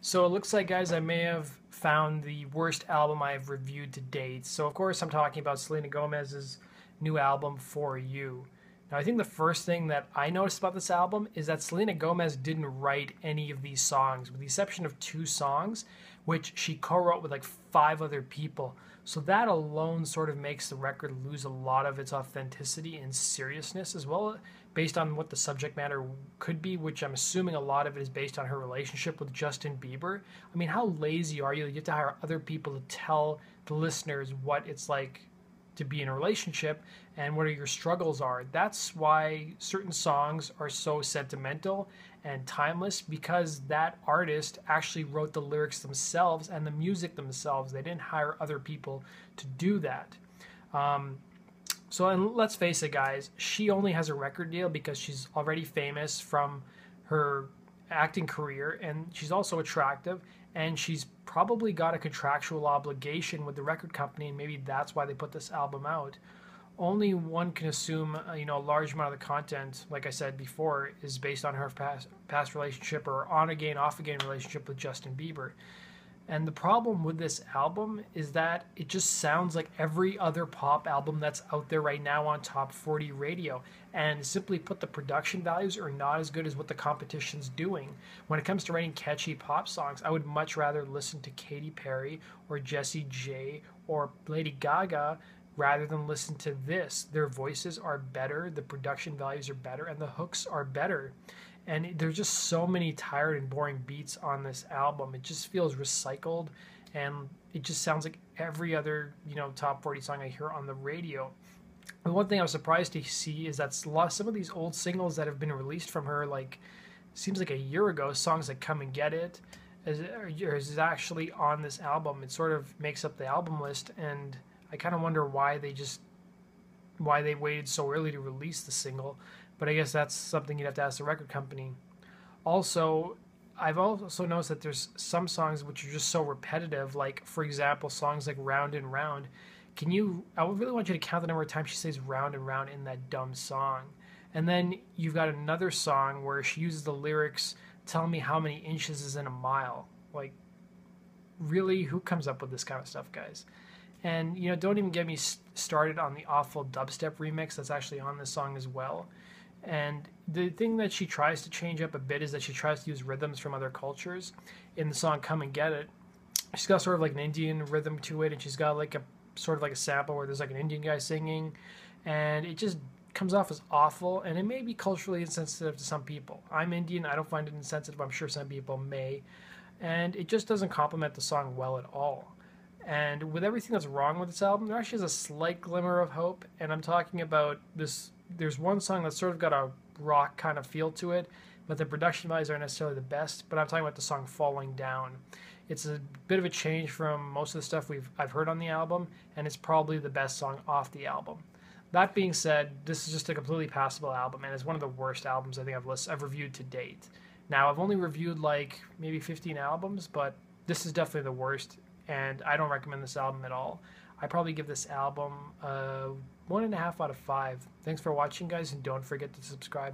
So it looks like, guys, I may have found the worst album I've reviewed to date. So, of course, I'm talking about Selena Gomez's new album, For You. Now, I think the first thing that I noticed about this album is that Selena Gomez didn't write any of these songs, with the exception of 2 songs, which she co-wrote with like 5 other people. So that alone sort of makes the record lose a lot of its authenticity and seriousness, as well, based on what the subject matter could be, which I'm assuming a lot of it is based on her relationship with Justin Bieber. I mean, how lazy are you? You have to hire other people to tell the listeners what it's like to be in a relationship and what your struggles are. That's why certain songs are so sentimental and timeless, because that artist actually wrote the lyrics themselves and the music themselves. They didn't hire other people to do that. And let's face it, guys, she only has a record deal because she's already famous from her acting career, and she's also attractive, and she's probably got a contractual obligation with the record company, and maybe that's why they put this album out. Only one can assume, a large amount of the content, like I said before, is based on her past relationship or on-again, off-again relationship with Justin Bieber. And the problem with this album is that it just sounds like every other pop album that's out there right now on top 40 radio. And simply put, the production values are not as good as what the competition's doing. When it comes to writing catchy pop songs, I would much rather listen to Katy Perry or Jessie J or Lady Gaga rather than listen to this. Their voices are better, the production values are better, and the hooks are better. And there's just so many tired and boring beats on this album. It just feels recycled, and it just sounds like every other, top 40 song I hear on the radio. And one thing I was surprised to see is that some of these old singles that have been released from her, seems like a year ago, songs like Come and Get It, is actually on this album. It sort of makes up the album list, and I kind of wonder why they waited so early to release the single. But I guess that's something you'd have to ask the record company. Also, I've also noticed that there's some songs which are just so repetitive, like, for example, songs like Round and Round. I would really want you to count the number of times she says round and round in that dumb song. And then you've got another song where she uses the lyrics, tell me how many inches is in a mile. Like, really, who comes up with this kind of stuff, guys? And, don't even get me started on the awful dubstep remix that's actually on this song as well. And the thing that she tries to change up a bit is that she tries to use rhythms from other cultures. In the song Come and Get It, she's got sort of like an Indian rhythm to it, and she's got like a sort of like a sample where there's like an Indian guy singing, and it just comes off as awful, and it may be culturally insensitive to some people. I'm Indian, I don't find it insensitive, I'm sure some people may, and it just doesn't complement the song well at all. And with everything that's wrong with this album, there actually is a slight glimmer of hope, and I'm talking about this. There's one song that's sort of got a rock kind of feel to it, but the production values aren't necessarily the best, but I'm talking about the song Falling Down. It's a bit of a change from most of the stuff I've heard on the album, and it's probably the best song off the album. That being said, this is just a completely passable album, and it's one of the worst albums I think I've reviewed to date. Now, I've only reviewed like maybe 15 albums, but this is definitely the worst, and I don't recommend this album at all. I probably give this album 1.5 out of 5. Thanks for watching, guys, and don't forget to subscribe.